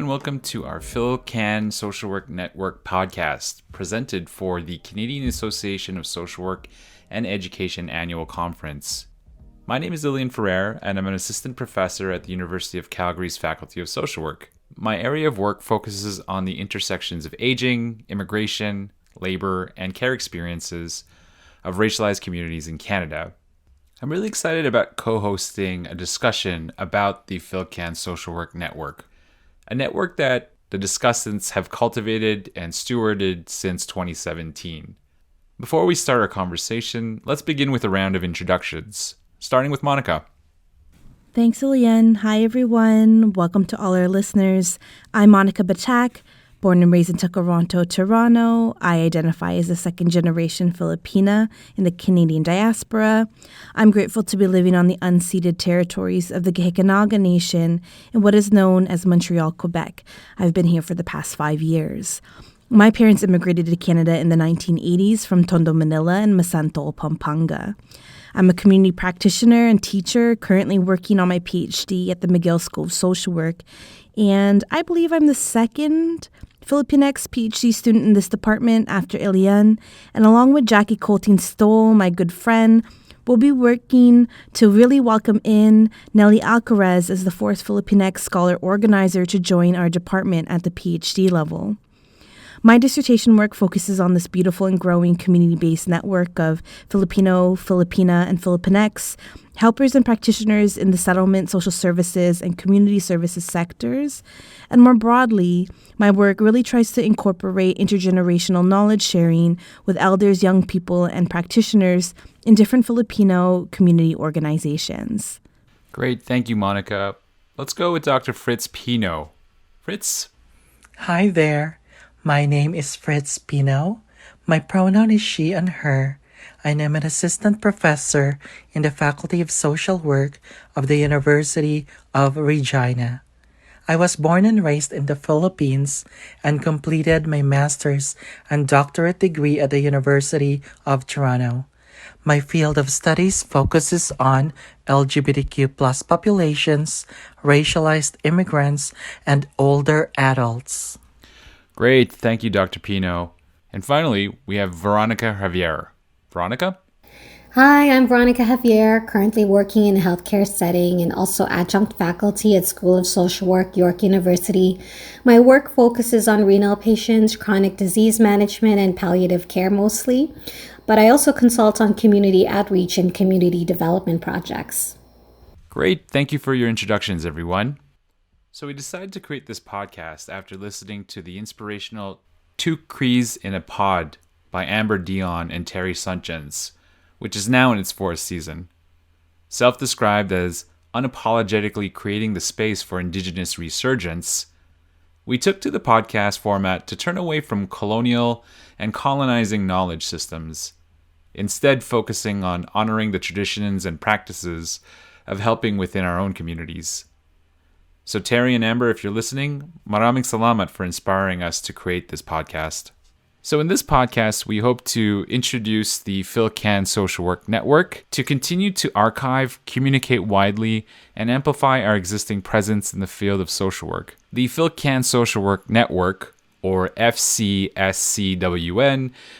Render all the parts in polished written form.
welcome to our PhilCan Social Work Network podcast, presented for the Canadian Association of Social Work and Education Annual Conference. My name is Ilyan Ferrer, and I'm an assistant professor at the University of Calgary's Faculty of Social Work. My area of work focuses on the intersections of aging, immigration, labor, and care experiences of racialized communities in Canada. I'm really excited about co-hosting a discussion about the PhilCan Social Work Network, a network that the discussants have cultivated and stewarded since 2017. Before we start our conversation, let's begin with a round of introductions, starting with Monica. Thanks, Ilyan. Hi, everyone. Welcome to all our listeners. I'm Monica Batac, born and raised in Toronto, Toronto. I identify as a second-generation Filipina in the Canadian diaspora. I'm grateful to be living on the unceded territories of the Gihikanaga Nation in what is known as Montreal, Quebec. I've been here for the past 5 years. My parents immigrated to Canada in the 1980s from Tondo, Manila and Masanto, Pampanga. I'm a community practitioner and teacher, currently working on my PhD at the McGill School of Social Work, and I believe I'm the second Filipinx PhD student in this department after Ilyan, and along with Jackie Colting-Stoll, my good friend, we'll be working to really welcome in Nelly Alcaraz as the fourth Filipinx scholar organizer to join our department at the PhD level. My dissertation work focuses on this beautiful and growing community-based network of Filipino, Filipina, and Filipinx helpers and practitioners in the settlement, social services, and community services sectors. And more broadly, my work really tries to incorporate intergenerational knowledge sharing with elders, young people, and practitioners in different Filipino community organizations. Great, thank you, Monica. Let's go with Dr. Fritz Pino. Fritz? Hi there. My name is Fritz Pino. My pronoun is she and her. I am an assistant professor in the Faculty of Social Work of the University of Regina. I was born and raised in the Philippines and completed my master's and doctorate degree at the University of Toronto. My field of studies focuses on LGBTQ+ populations, racialized immigrants, and older adults. Great, thank you, Dr. Pino. And finally, we have Veronica Javier. Veronica? Hi, I'm Veronica Javier, currently working in a healthcare setting and also adjunct faculty at School of Social Work, York University. My work focuses on renal patients, chronic disease management, and palliative care mostly, but I also consult on community outreach and community development projects. Great, thank you for your introductions, everyone. So we decided to create this podcast after listening to the inspirational Two Crees in a Pod by Amber Dion and Terri Suntjens, which is now in its 4th season. Self-described as unapologetically creating the space for Indigenous resurgence, we took to the podcast format to turn away from colonial and colonizing knowledge systems, instead focusing on honoring the traditions and practices of helping within our own communities. So Terri and Amber, if you're listening, maraming salamat for inspiring us to create this podcast. So in this podcast, we hope to introduce the PhilCan Social Work Network to continue to archive, communicate widely, and amplify our existing presence in the field of social work. The PhilCan Social Work Network, or FCSCWN,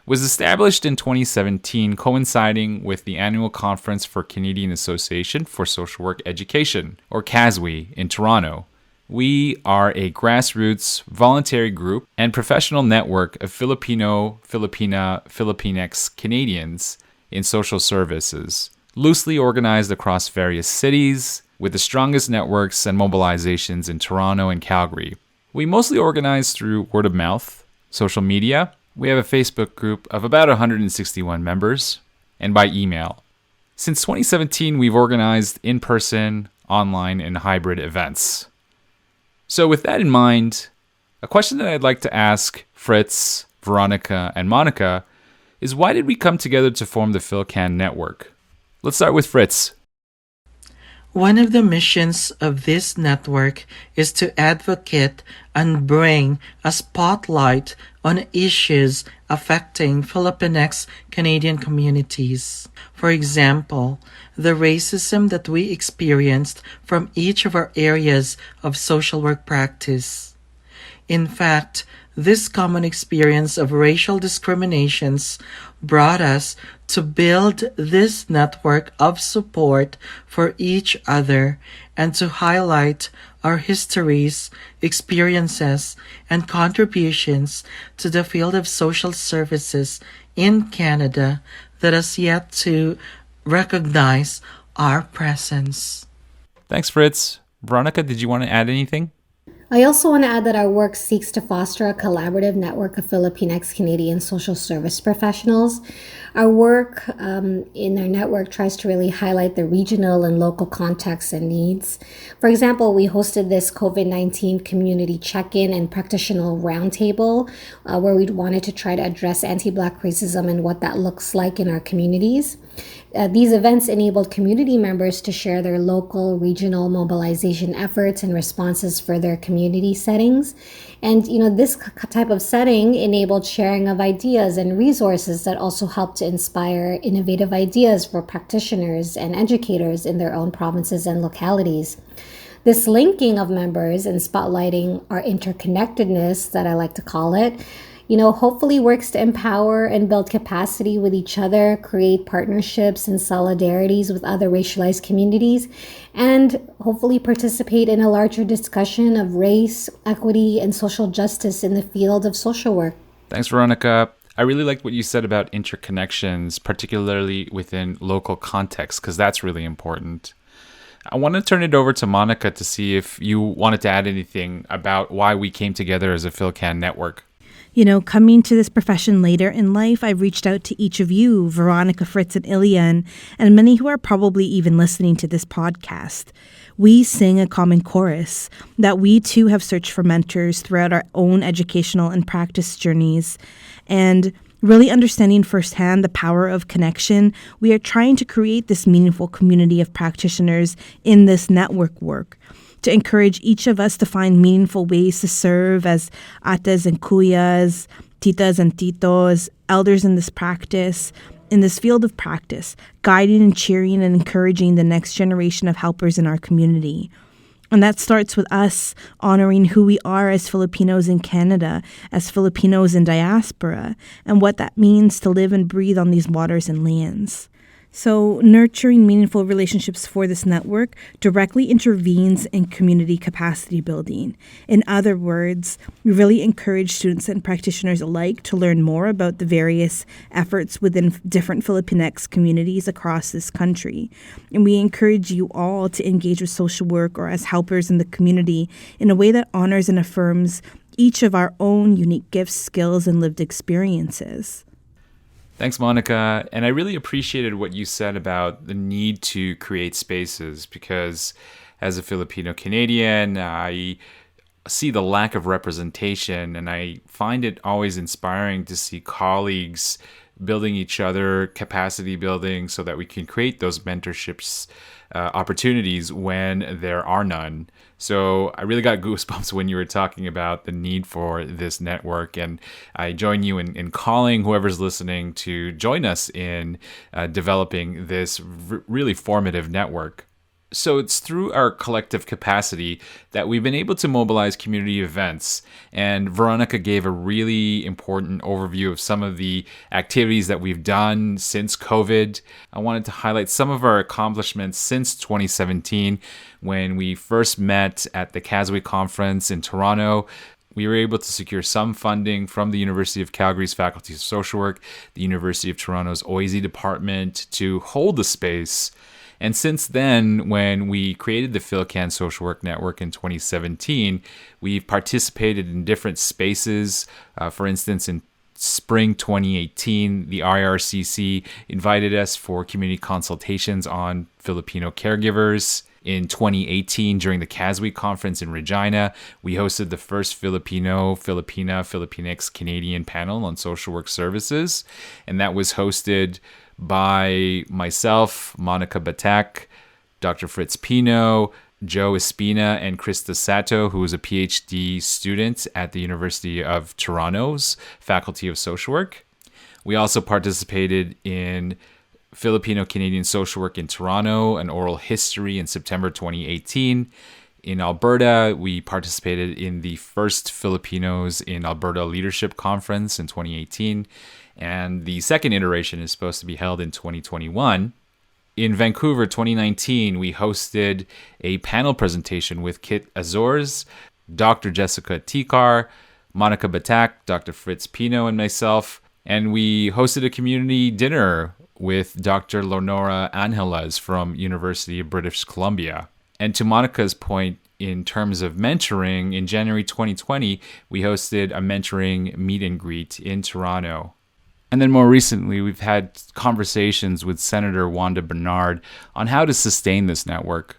was established in 2017, coinciding with the annual conference for Canadian Association for Social Work Education, or CASWE, in Toronto. We are a grassroots, voluntary group and professional network of Filipino, Filipina, Filipinx Canadians in social services, loosely organized across various cities, with the strongest networks and mobilizations in Toronto and Calgary. We mostly organize through word of mouth, social media. We have a Facebook group of about 161 members, and by email. Since 2017, we've organized in-person, online, and hybrid events. So with that in mind, a question that I'd like to ask Fritz, Veronica, and Monica is, why did we come together to form the PhilCan network? Let's start with Fritz. One of the missions of this network is to advocate and bring a spotlight on issues affecting Filipinx Canadian communities. For example, the racism that we experienced from each of our areas of social work practice. In fact, this common experience of racial discriminations brought us to build this network of support for each other and to highlight our histories, experiences, and contributions to the field of social services in Canada that has yet to recognize our presence. Thanks, Fritz. Veronica, did you want to add anything? I also want to add that our work seeks to foster a collaborative network of Filipinx-Canadian social service professionals. Our work in our network tries to really highlight the regional and local contexts and needs. For example, we hosted this COVID-19 community check-in and practitioner roundtable where we wanted to try to address anti-Black racism and what that looks like in our communities. These events enabled community members to share their local, regional mobilization efforts and responses for their community settings. And, this type of setting enabled sharing of ideas and resources that also helped to inspire innovative ideas for practitioners and educators in their own provinces and localities. This linking of members and spotlighting our interconnectedness, that I like to call it, hopefully works to empower and build capacity with each other, create partnerships and solidarities with other racialized communities, and hopefully participate in a larger discussion of race, equity, and social justice in the field of social work. Thanks, Veronica. I really liked what you said about interconnections, particularly within local context, because that's really important. I want to turn it over to Monica to see if you wanted to add anything about why we came together as a PhilCan network. Coming to this profession later in life, I reached out to each of you, Veronica, Fritz, and Ilyan, and many who are probably even listening to this podcast. We sing a common chorus that we too have searched for mentors throughout our own educational and practice journeys. And really understanding firsthand the power of connection, we are trying to create this meaningful community of practitioners in this network work, to encourage each of us to find meaningful ways to serve as ates and kuyas, titas and titos, elders in this practice, in this field of practice, guiding and cheering and encouraging the next generation of helpers in our community. And that starts with us honoring who we are as Filipinos in Canada, as Filipinos in diaspora, and what that means to live and breathe on these waters and lands. So nurturing meaningful relationships for this network directly intervenes in community capacity building. In other words, we really encourage students and practitioners alike to learn more about the various efforts within different Filipinx communities across this country. And we encourage you all to engage with social work or as helpers in the community in a way that honors and affirms each of our own unique gifts, skills, and lived experiences. Thanks, Monica. And I really appreciated what you said about the need to create spaces because as a Filipino Canadian, I see the lack of representation and I find it always inspiring to see colleagues building each other, capacity building so that we can create those mentorships opportunities when there are none. So I really got goosebumps when you were talking about the need for this network. And I join you in calling whoever's listening to join us in developing this really formative network. So it's through our collective capacity that we've been able to mobilize community events. And Veronica gave a really important overview of some of the activities that we've done since COVID. I wanted to highlight some of our accomplishments since 2017 when we first met at the CASWE conference in Toronto. We were able to secure some funding from the University of Calgary's Faculty of Social Work, the University of Toronto's OISE department to hold the space. And since then, when we created the PhilCan Social Work Network in 2017, we've participated in different spaces. For instance, in spring 2018, the IRCC invited us for community consultations on Filipino caregivers. In 2018, during the CASWE conference in Regina, we hosted the first Filipinx Canadian panel on social work services. And that was hosted by myself, Monica Batac, Dr. Fritz Pino, Joe Espina, and Krista Sato, who is a PhD student at the University of Toronto's Faculty of Social Work. We also participated in Filipino Canadian Social Work in Toronto, an oral history in September 2018. In Alberta, we participated in the first Filipinos in Alberta Leadership Conference in 2018, and the second iteration is supposed to be held in 2021. In Vancouver 2019, we hosted a panel presentation with Kit Azores, Dr. Jessica Tikar, Monica Batac, Dr. Fritz, Pino, and myself, and we hosted a community dinner with Dr. Leonora Angeles from University of British Columbia. And to Monica's point, in terms of mentoring, in January 2020, we hosted a mentoring meet and greet in Toronto. And then more recently, we've had conversations with Senator Wanda Bernard on how to sustain this network.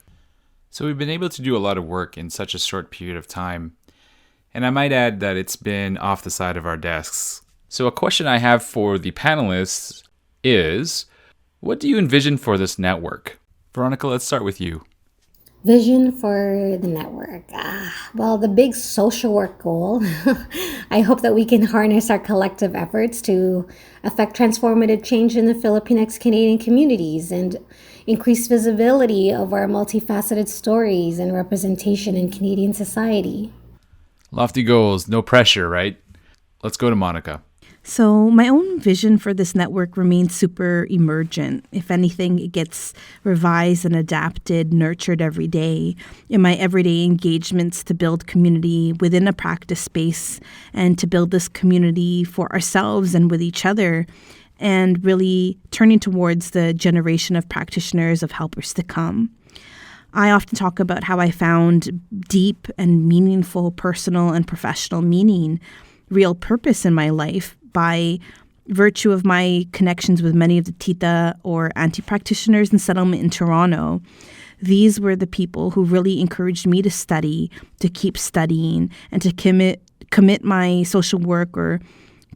So we've been able to do a lot of work in such a short period of time. And I might add that it's been off the side of our desks. So a question I have for the panelists is, what do you envision for this network? Veronica, let's start with you. Vision for the network. Well, the big social work goal. I hope that we can harness our collective efforts to affect transformative change in the Filipinx Canadian communities and increase visibility of our multifaceted stories and representation in Canadian society. Lofty goals, no pressure, right? Let's go to Monica. So my own vision for this network remains super emergent. If anything, it gets revised and adapted, nurtured every day in my everyday engagements to build community within a practice space and to build this community for ourselves and with each other, and really turning towards the generation of practitioners, of helpers to come. I often talk about how I found deep and meaningful personal and professional meaning, real purpose in my life by virtue of my connections with many of the Tita or auntie practitioners in settlement in Toronto. These were the people who really encouraged me to study, to keep studying, and to commit my social work or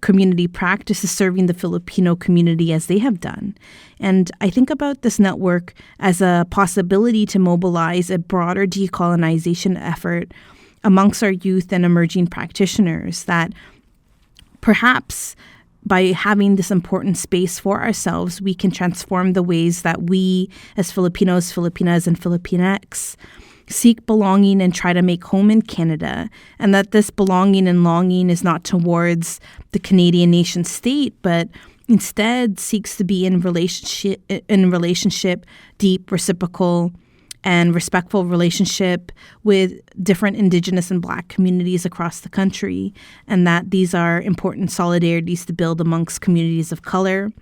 community practice to serving the Filipino community as they have done. And I think about this network as a possibility to mobilize a broader decolonization effort amongst our youth and emerging practitioners, that perhaps by having this important space for ourselves, we can transform the ways that we as Filipinos, Filipinas, and Filipinx seek belonging and try to make home in Canada, and that this belonging and longing is not towards the Canadian nation state, but instead seeks to be in relationship, deep, reciprocal, and respectful relationship with different Indigenous and Black communities across the country, and that these are important solidarities to build amongst communities of color,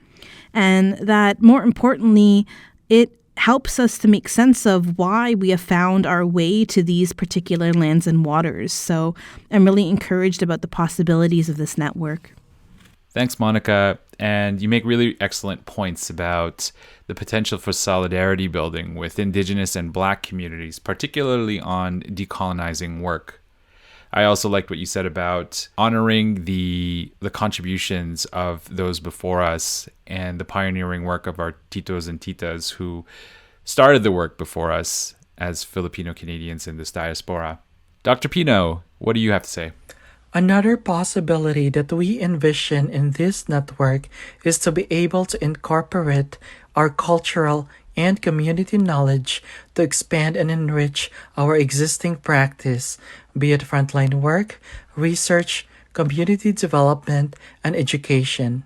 and that more importantly, it helps us to make sense of why we have found our way to these particular lands and waters. So I'm really encouraged about the possibilities of this network. Thanks, Monica. And you make really excellent points about the potential for solidarity building with Indigenous and Black communities, particularly on decolonizing work. I also liked what you said about honoring the contributions of those before us and the pioneering work of our titos and titas who started the work before us as Filipino Canadians in this diaspora. Dr. Pino, what do you have to say? Another possibility that we envision in this network is to be able to incorporate our cultural and community knowledge to expand and enrich our existing practice, be it frontline work, research, community development, and education.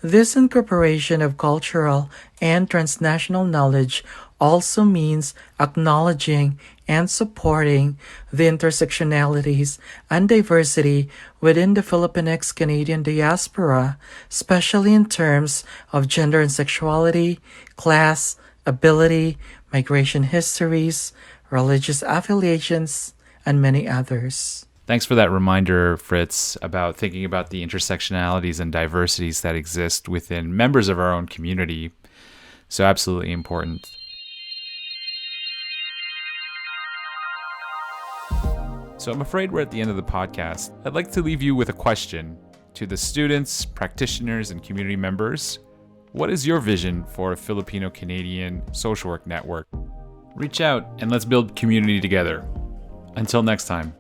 This incorporation of cultural and transnational knowledge also means acknowledging and supporting the intersectionalities and diversity within the Filipinx Canadian diaspora, especially in terms of gender and sexuality, class, ability, migration histories, religious affiliations, and many others. Thanks for that reminder, Fritz, about thinking about the intersectionalities and diversities that exist within members of our own community. So absolutely important. So I'm afraid we're at the end of the podcast. I'd like to leave you with a question to the students, practitioners, and community members. What is your vision for a Filipino-Canadian social work network? Reach out and let's build community together. Until next time.